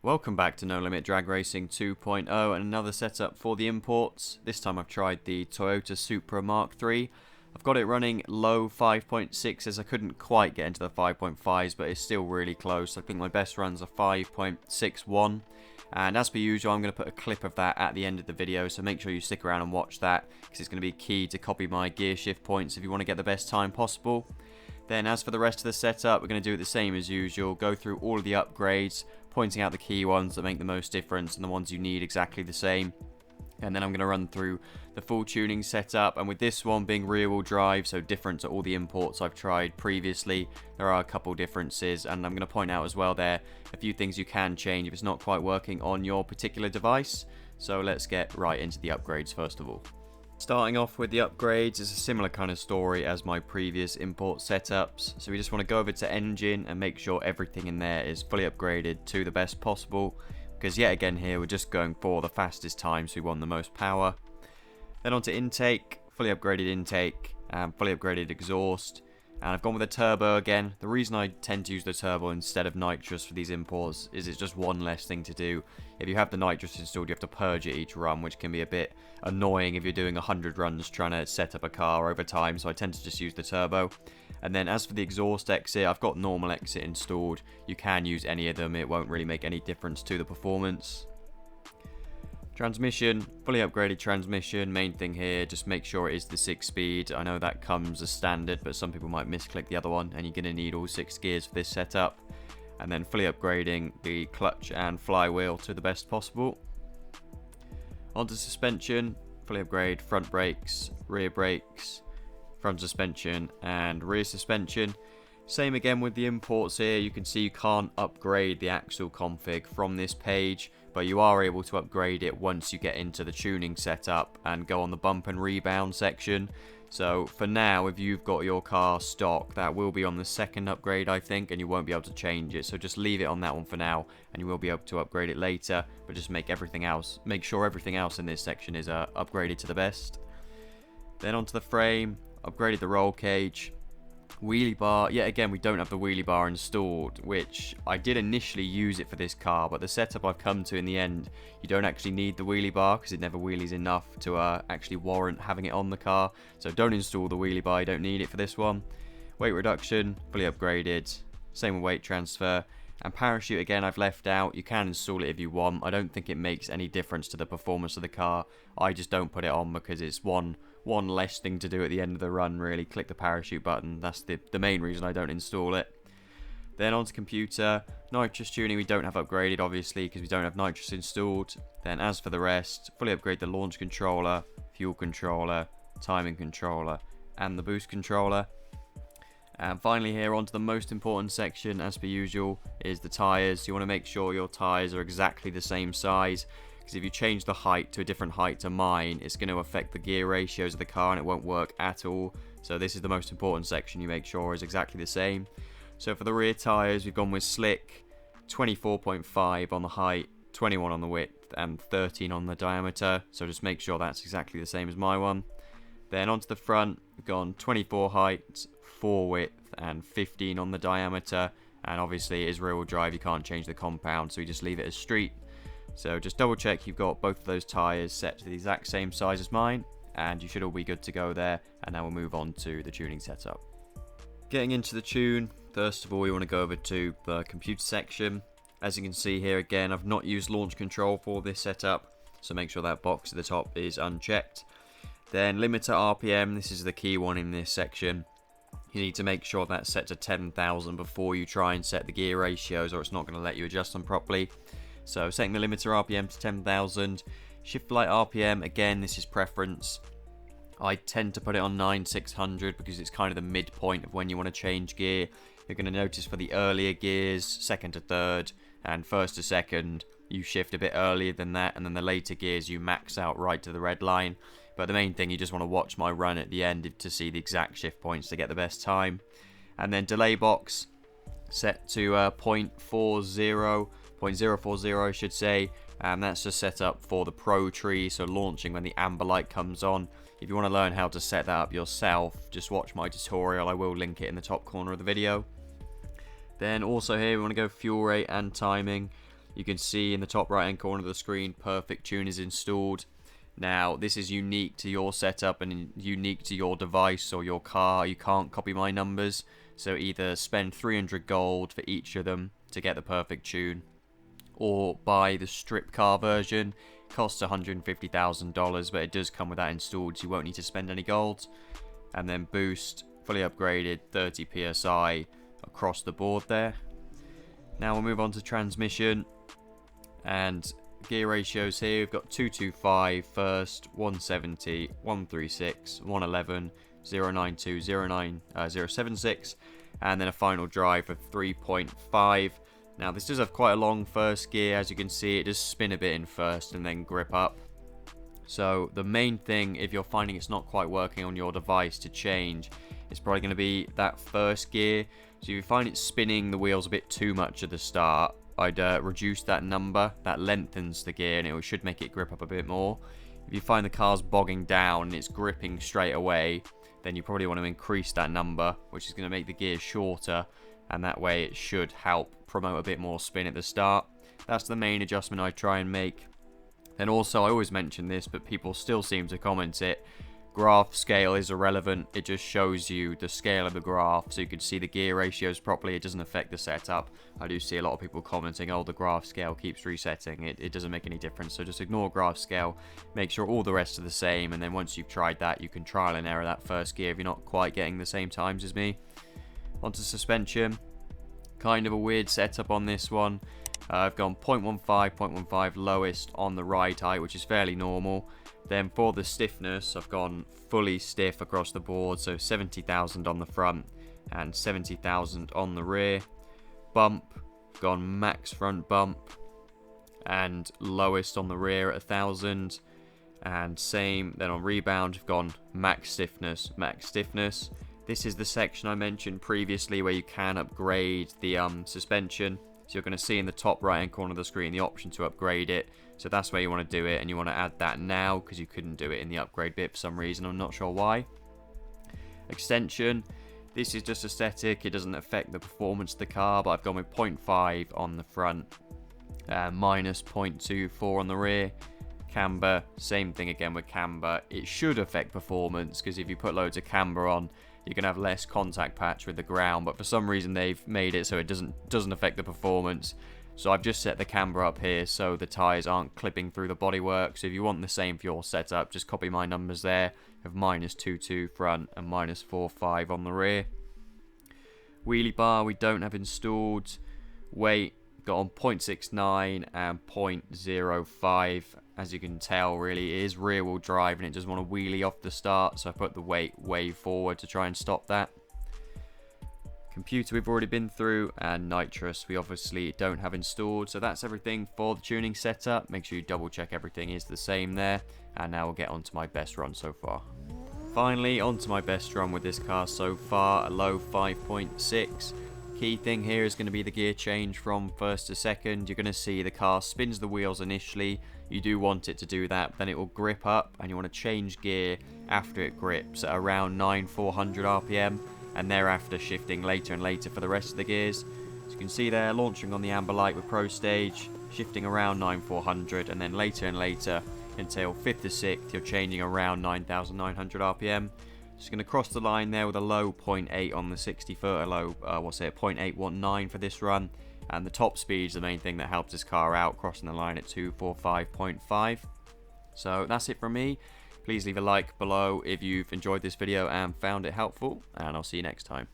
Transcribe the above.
Welcome back to No Limit Drag Racing 2.0 and another setup for the imports. This time I've tried the Toyota Supra MK3. I've got it running low 5.6 as I couldn't quite get into the 5.5s, but it's still really close. I think my best runs are 5.61, and as per usual I'm going to put a clip of that at the end of the video, so make sure you stick around and watch that because it's going to be key to copy my gear shift points if you want to get the best time possible. Then as for the rest of the setup, we're going to do it the same as usual, go through all of the upgrades, pointing out the key ones that make the most difference and the ones you need exactly the same. And then I'm going to run through the full tuning setup, and with this one being rear wheel drive, so different to all the imports I've tried previously, there are a couple differences, and I'm going to point out as well there a few things you can change if it's not quite working on your particular device. So let's get right into the upgrades first of all. Starting off with the upgrades is a similar kind of story as my previous import setups. So we just want to go over to engine and make sure everything in there is fully upgraded to the best possible, because yet again here we're just going for the fastest time, so we want the most power. Then onto intake, fully upgraded intake and fully upgraded exhaust. And I've gone with a turbo again. The reason I tend to use the turbo instead of nitrous for these imports is it's just one less thing to do. If you have the nitrous installed, you have to purge it each run, which can be a bit annoying if you're doing 100 runs trying to set up a car over time, so I tend to just use the turbo. And then as for the exhaust exit, I've got normal exit installed. You can use any of them, it won't really make any difference to the performance. Transmission, fully upgraded transmission. Main thing here, just make sure it is the 6-speed. I know that comes as standard, but some people might misclick the other one, and you're going to need all 6 gears for this setup. And then fully upgrading the clutch and flywheel to the best possible. Onto suspension, fully upgrade front brakes, rear brakes, front suspension and rear suspension. Same again with the imports here. You can see you can't upgrade the axle config from this page, but you are able to upgrade it once you get into the tuning setup and go on the bump and rebound section. So for now, if you've got your car stock, that will be on the second upgrade I think, and you won't be able to change it. So just leave it on that one for now, and you will be able to upgrade it later, but just make sure everything else in this section is upgraded to the best. Then onto the frame, upgraded the roll cage. Wheelie bar, yet again we don't have the wheelie bar installed, which I did initially use it for this car, but the setup I've come to in the end, you don't actually need the wheelie bar because it never wheelies enough to actually warrant having it on the car. So don't install the wheelie bar, you don't need it for this one. Weight reduction, fully upgraded, same with weight transfer. And parachute again I've left out. You can install it if you want. I don't think it makes any difference to the performance of the car. I just don't put it on because it's one less thing to do at the end of the run really. Click the parachute button. That's the main reason I don't install it. Then onto computer. Nitrous tuning we don't have upgraded obviously because we don't have nitrous installed. Then as for the rest, fully upgrade the launch controller, fuel controller, timing controller and the boost controller. And finally here onto the most important section as per usual is the tyres. You want to make sure your tyres are exactly the same size, because if you change the height to a different height to mine, it's going to affect the gear ratios of the car and it won't work at all. So this is the most important section you make sure is exactly the same. So for the rear tyres we've gone with slick, 24.5 on the height, 21 on the width and 13 on the diameter. So just make sure that's exactly the same as my one. Then onto the front, we've gone 24 height, 4 width and 15 on the diameter, and obviously it is rear wheel drive, you can't change the compound, so you just leave it as street. So just double check you've got both of those tyres set to the exact same size as mine, and you should all be good to go there. And now we'll move on to the tuning setup. Getting into the tune, first of all we want to go over to the computer section. As you can see here again, I've not used launch control for this setup, so make sure that box at the top is unchecked. Then limiter RPM, this is the key one in this section. You need to make sure that's set to 10,000 before you try and set the gear ratios, or it's not going to let you adjust them properly. So setting the limiter RPM to 10,000. Shift light RPM, again this is preference. I tend to put it on 9600 because it's kind of the midpoint of when you want to change gear. You're going to notice for the earlier gears, second to third and first to second, you shift a bit earlier than that, and then the later gears you max out right to the red line. But the main thing, you just want to watch my run at the end to see the exact shift points to get the best time. And then delay box set to 0.40 I should say, and that's just set up for the pro tree, so launching when the amber light comes on. If you want to learn how to set that up yourself, just watch my tutorial, I will link it in the top corner of the video. Then also here we want to go fuel rate and timing. You can see in the top right hand corner of the screen, perfect tune is installed. Now, this is unique to your setup and unique to your device or your car. You can't copy my numbers, so either spend 300 gold for each of them to get the perfect tune, or buy the strip car version. Costs $150,000, but it does come with that installed, so you won't need to spend any gold. And then boost, fully upgraded, 30 psi across the board there. Now we'll move on to transmission, and gear ratios here. We've got 225 first, 170, 136, 111, 092, 076, and then a final drive of 3.5. Now this does have quite a long first gear. As you can see, it does spin a bit in first and then grip up. So the main thing, if you're finding it's not quite working on your device to change, is probably going to be that first gear. So if you find it spinning the wheels a bit too much at the start, I'd reduce that number. That lengthens the gear and it should make it grip up a bit more. If you find the car's bogging down and it's gripping straight away, then you probably want to increase that number, which is going to make the gear shorter, and that way it should help promote a bit more spin at the start. That's the main adjustment I try and make. Then also, I always mention this, but people still seem to comment it, graph scale is irrelevant. It just shows you the scale of the graph, so you can see the gear ratios properly. It doesn't affect the setup. I do see a lot of people commenting, oh, the graph scale keeps resetting. It doesn't make any difference, so just ignore graph scale. Make sure all the rest are the same, and then once you've tried that, you can trial and error that first gear if you're not quite getting the same times as me. Onto suspension. Kind of a weird setup on this one. I've gone 0.15 lowest on the ride height, which is fairly normal. Then for the stiffness, I've gone fully stiff across the board, so 70,000 on the front and 70,000 on the rear. Bump, gone max front bump and lowest on the rear at 1,000. And same then on rebound, I've gone max stiffness, max stiffness. This is the section I mentioned previously where you can upgrade the suspension. So you're going to see in the top right hand corner of the screen the option to upgrade it. So that's where you want to do it, and you want to add that now because you couldn't do it in the upgrade bit for some reason. I'm not sure why. Extension. This is just aesthetic. It doesn't affect the performance of the car, but I've gone with 0.5 on the front, minus 0.24 on the rear. Camber, same thing again with camber. It should affect performance because if you put loads of camber on, you can have less contact patch with the ground, but for some reason they've made it so it doesn't affect the performance. So I've just set the camber up here so the tyres aren't clipping through the bodywork. So if you want the same for your setup, just copy my numbers there of minus 22 front and minus 45 on the rear. Wheelie bar we don't have installed. Weight got on 0.69 and 0.05. As you can tell, really it is rear wheel drive and it doesn't want to wheelie off the start, so I put the weight way forward to try and stop that. Computer we've already been through, and nitrous we obviously don't have installed. So that's everything for the tuning setup. Make sure you double check everything is the same there. And now we'll get on to my best run so far. Finally, on to my best run with this car so far, a low 5.6. Key thing here is going to be the gear change from first to second. You're going to see the car spins the wheels initially. You do want it to do that, then it will grip up, and you want to change gear after it grips at around 9,400 RPM, and thereafter shifting later and later for the rest of the gears. As you can see there, launching on the amber light with Pro Stage, shifting around 9,400, and then later and later until 5th to 6th, you're changing around 9,900 RPM. Just going to cross the line there with a low 0.8 on the 60 foot, a low, 0.819 for this run. And the top speed is the main thing that helps this car out, crossing the line at 245.5. So that's it from me. Please leave a like below if you've enjoyed this video and found it helpful, and I'll see you next time.